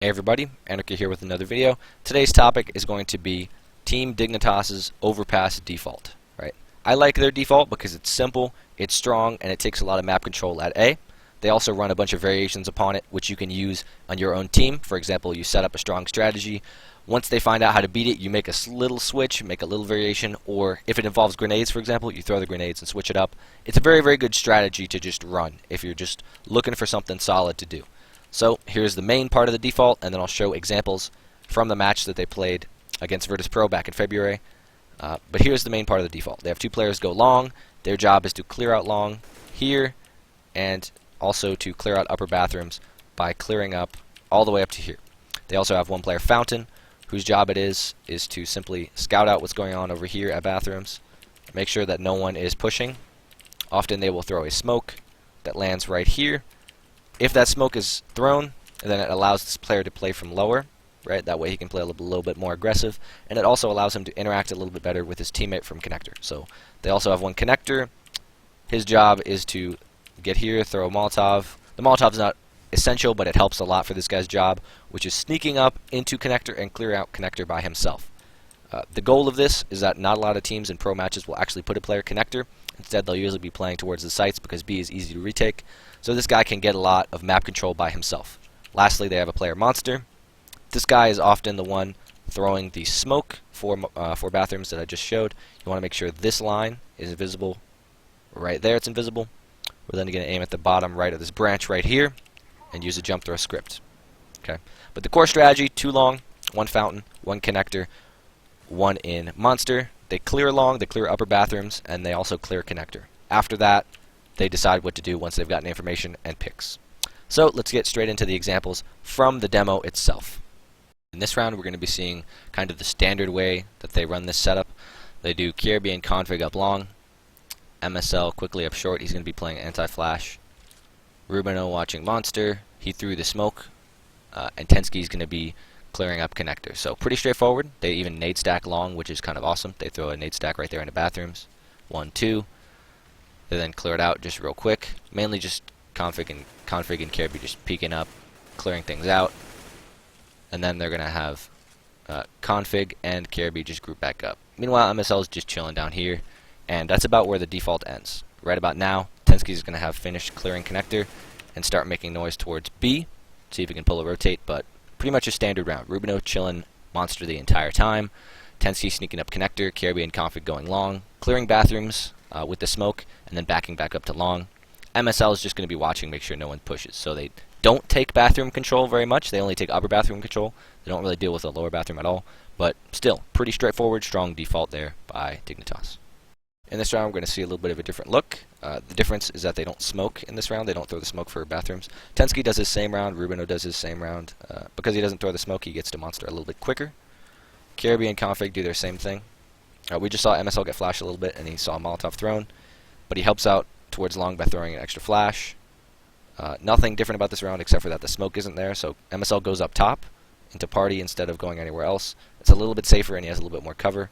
Hey everybody, Anarchy here with another video. Today's topic is going to be Team Dignitas' Overpass default. Right? I like their default because it's simple, it's strong, and it takes a lot of map control at A. They also run a bunch of variations upon it, which you can use on your own team. For example, you set up a strong strategy. Once they find out how to beat it, you make a little switch, make a little variation, or if it involves grenades, for example, you throw the grenades and switch it up. It's a very, very good strategy to just run if you're just looking for something solid to do. So here's the main part of the default, and then I'll show examples from the match that they played against Virtus Pro back in February. But here's the main part of the default. They have two players go long. Their job is to clear out long here, and also to clear out upper bathrooms by clearing up all the way up to here. They also have one player fountain, whose job it is to simply scout out what's going on over here at bathrooms, make sure that no one is pushing. Often they will throw a smoke that lands right here. If that smoke is thrown, then it allows this player to play from lower, right? That way he can play a little bit more aggressive, and it also allows him to interact a little bit better with his teammate from connector. So they also have one connector. His job is to get here, throw a Molotov. The Molotov's not essential, but it helps a lot for this guy's job, which is sneaking up into connector and clearing out connector by himself. The goal of this is that not a lot of teams in pro matches will actually put a player connector. Instead, they'll usually be playing towards the sites because B is easy to retake. So this guy can get a lot of map control by himself. Lastly, they have a player monster. This guy is often the one throwing the smoke for bathrooms that I just showed. You want to make sure this line is invisible. Right there, it's invisible. We're then going to aim at the bottom right of this branch right here and use a jump throw script. Okay, but the core strategy: two long, one fountain, one connector, one in monster. They clear long, they clear upper bathrooms, and they also clear connector. After that, they decide what to do once they've gotten information and picks. So let's get straight into the examples from the demo itself. In this round, we're going to be seeing kind of the standard way that they run this setup. They do KRB and config up long, MSL quickly up short. He's going to be playing anti-flash. Rubino watching monster. He threw the smoke, and Tensky's going to be clearing up connector. So pretty straightforward. They even nade stack long, which is kind of awesome. They throw a nade stack right there in the bathrooms. 1, 2. They then clear it out just real quick. Mainly just config and KRB just peeking up, clearing things out. And then they're going to have config and KRB just group back up. Meanwhile, MSL is just chilling down here. And that's about where the default ends. Right about now, Tensky is going to have finished clearing connector and start making noise towards B. See if he can pull a rotate, but pretty much a standard round. Rubino chilling monster the entire time. Tensky sneaking up connector, KRB and config going long, clearing bathrooms with the smoke, and then backing back up to long. MSL is just going to be watching, make sure no one pushes. So they don't take bathroom control very much. They only take upper bathroom control. They don't really deal with the lower bathroom at all. But still, pretty straightforward, strong default there by Dignitas. In this round, we're going to see a little bit of a different look. The difference is that they don't smoke in this round. They don't throw the smoke for bathrooms. Tensky does his same round. Rubino does his same round. Because he doesn't throw the smoke, he gets to monster a little bit quicker. KRB and config do their same thing. We just saw MSL get flashed a little bit, and he saw a Molotov thrown. But he helps out towards long by throwing an extra flash. Nothing different about this round except for that the smoke isn't there. So MSL goes up top into party instead of going anywhere else. It's a little bit safer, and he has a little bit more cover.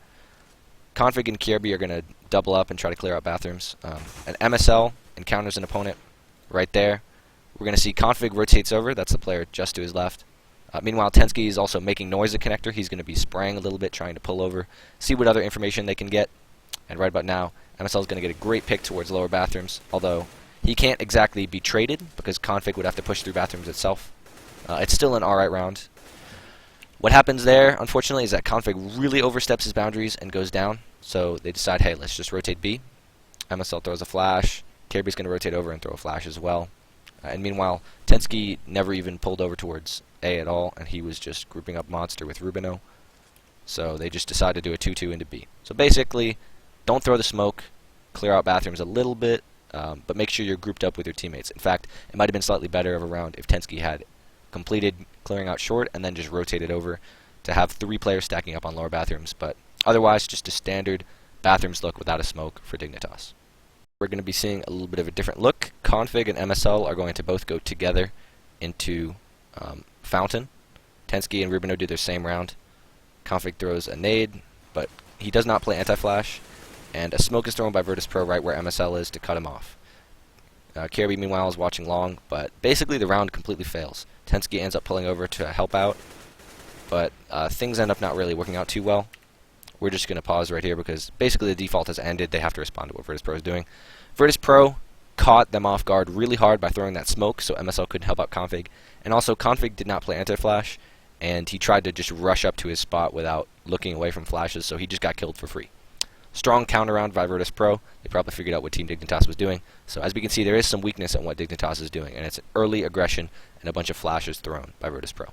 Config and KRB are going to double up and try to clear out bathrooms. And MSL encounters an opponent right there. We're going to see config rotates over. That's the player just to his left. Meanwhile, Tensky is also making noise at connector. He's going to be spraying a little bit, trying to pull over, see what other information they can get. And right about now, MSL is going to get a great pick towards lower bathrooms, although he can't exactly be traded because config would have to push through bathrooms itself. It's still an alright round. What happens there, unfortunately, is that config really oversteps his boundaries and goes down. So they decide, hey, let's just rotate B. MSL throws a flash. KRB's going to rotate over and throw a flash as well. And meanwhile, Tensky never even pulled over towards A at all, and he was just grouping up monster with Rubino. So they just decide to do a 2-2 into B. So basically, don't throw the smoke, clear out bathrooms a little bit, but make sure you're grouped up with your teammates. In fact, it might have been slightly better of a round if Tensky had completed clearing out short and then just rotated over to have 3 players stacking up on lower bathrooms, but otherwise just a standard bathrooms look without a smoke for Dignitas. We're going to be seeing a little bit of a different look. Config and MSL are going to both go together into fountain. Tensky and Rubino do their same round. Config throws a nade, but he does not play anti-flash, and a smoke is thrown by Virtus Pro right where MSL is to cut him off. Kirby, meanwhile, is watching long, but basically the round completely fails. Tensky ends up pulling over to help out, but things end up not really working out too well. We're just going to pause right here because basically the default has ended. They have to respond to what Virtus Pro is doing. Virtus Pro caught them off guard really hard by throwing that smoke, so MSL couldn't help out Config. And also, Config did not play anti-flash, and he tried to just rush up to his spot without looking away from flashes, so he just got killed for free. Strong counter round by Virtus Pro. They probably figured out what Team Dignitas was doing. So as we can see, there is some weakness in what Dignitas is doing, and it's early aggression and a bunch of flashes thrown by Virtus Pro.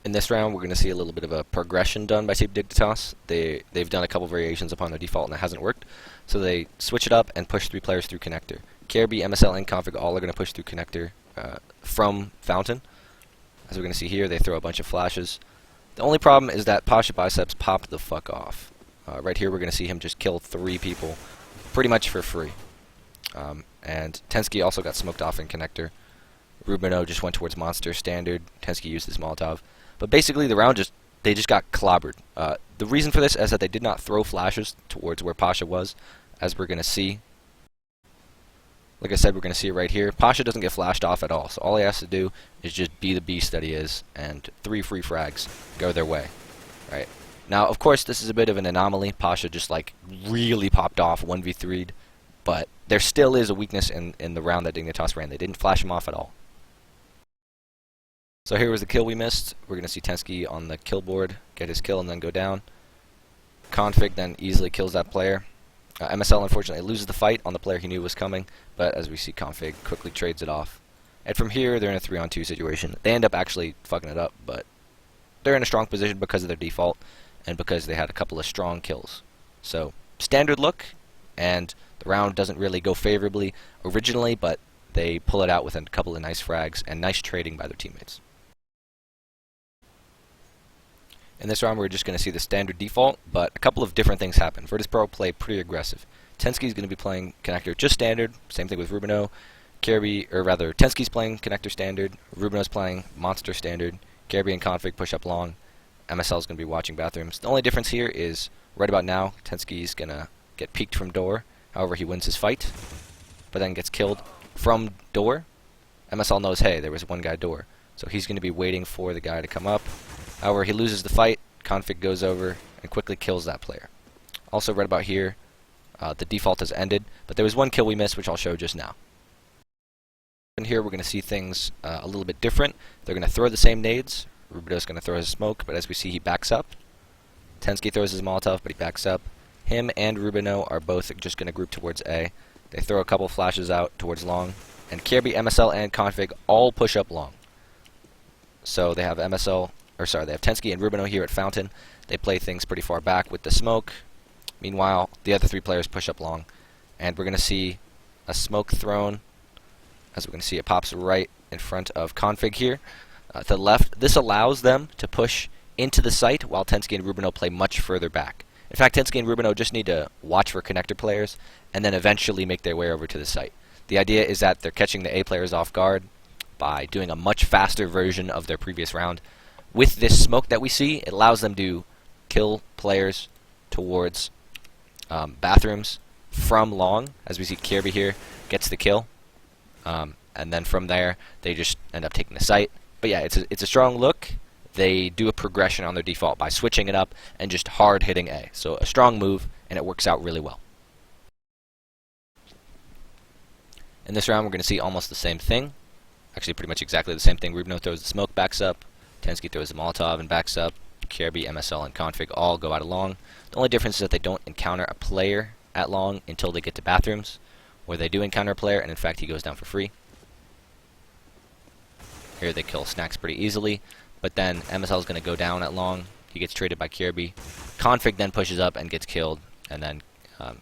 In this round, we're going to see a little bit of a progression done by Team Dignitas. They've done a couple variations upon their default, and it hasn't worked. So they switch it up and push 3 players through connector. Kirby, MSL, and Config all are going to push through connector from Fountain. As we're going to see here, they throw a bunch of flashes. The only problem is that Pasha Biceps popped the fuck off. Right here, we're going to see him just kill 3 people pretty much for free. And Tensky also got smoked off in connector. Rubino just went towards Monster Standard. Tensky used his Molotov. But basically, the round they just got clobbered. The reason for this is that they did not throw flashes towards where Pasha was, as we're going to see. Like I said, we're going to see it right here. Pasha doesn't get flashed off at all, so all he has to do is just be the beast that he is, and 3 free frags go their way. Right? Now, of course, this is a bit of an anomaly. Pasha just, like, really popped off 1v3'd, but there still is a weakness in the round that Dignitas ran. They didn't flash him off at all. So here was the kill we missed. We're going to see Tensky on the kill board get his kill and then go down. Config then easily kills that player. MSL unfortunately loses the fight on the player he knew was coming, but as we see, Config quickly trades it off. And from here, they're in a 3-on-2 situation. They end up actually fucking it up, but they're in a strong position because of their default and because they had a couple of strong kills. So, standard look, and the round doesn't really go favorably originally, but they pull it out with a couple of nice frags and nice trading by their teammates. In this round, we're just going to see the standard default, but a couple of different things happen. Virtus Pro play pretty aggressive. Tensky's going to be playing connector just standard, same thing with Rubino. Tensky's playing connector standard, Rubino's playing monster standard, Kirby and Config push up long, MSL's going to be watching bathrooms. The only difference here is, right about now, Tensky's going to get peeked from door, however he wins his fight, but then gets killed from door. MSL knows, hey, there was one guy door, so he's going to be waiting for the guy to come up. However, he loses the fight, Config goes over and quickly kills that player. Also right about here, the default has ended, but there was one kill we missed, which I'll show just now. And here we're going to see things a little bit different. They're going to throw the same nades. Rubino's going to throw his smoke, but as we see, he backs up. Tensky throws his Molotov, but he backs up. Him and Rubino are both just going to group towards A. They throw a couple flashes out towards long, and Kirby, MSL, and Config all push up long. So they have they have Tensky and Rubino here at Fountain. They play things pretty far back with the smoke. Meanwhile, the other 3 players push up long. And we're going to see a smoke thrown. As we're going to see, it pops right in front of Config here. To the left, this allows them to push into the site while Tensky and Rubino play much further back. In fact, Tensky and Rubino just need to watch for connector players and then eventually make their way over to the site. The idea is that they're catching the A players off guard by doing a much faster version of their previous round. With this smoke that we see, it allows them to kill players towards bathrooms from long. As we see, Kirby here gets the kill. And then from there, they just end up taking the site. But yeah, it's a strong look. They do a progression on their default by switching it up and just hard hitting A. So a strong move, and it works out really well. In this round, we're going to see almost the same thing. Actually, pretty much exactly the same thing. Rubino throws the smoke, backs up. Tensky throws the Molotov and backs up. Kirby, MSL, and Config all go out of long. The only difference is that they don't encounter a player at long until they get to bathrooms, where they do encounter a player, and in fact he goes down for free. Here they kill Snacks pretty easily, but then MSL is going to go down at long. He gets traded by Kirby. Config then pushes up and gets killed, and then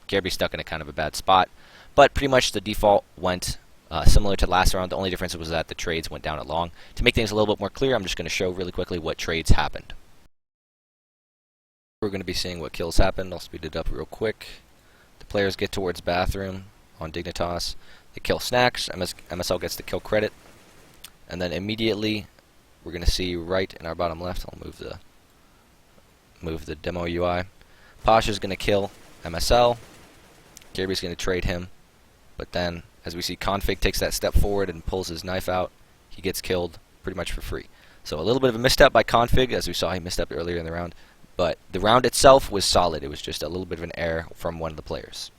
Kirby's stuck in a kind of a bad spot. But pretty much the default went similar to last round. The only difference was that the trades went down at long. To make things a little bit more clear, I'm just going to show really quickly what trades happened. We're going to be seeing what kills happened. I'll speed it up real quick. The players get towards bathroom on Dignitas. They kill Snacks. MSL gets the kill credit. And then immediately, we're going to see right in our bottom left, I'll move the demo UI. Pasha's going to kill MSL. Kirby's going to trade him. But then As we see, Config takes that step forward and pulls his knife out. He gets killed pretty much for free. So a little bit of a misstep by Config, as we saw he misstepped earlier in the round. But the round itself was solid. It was just a little bit of an error from one of the players.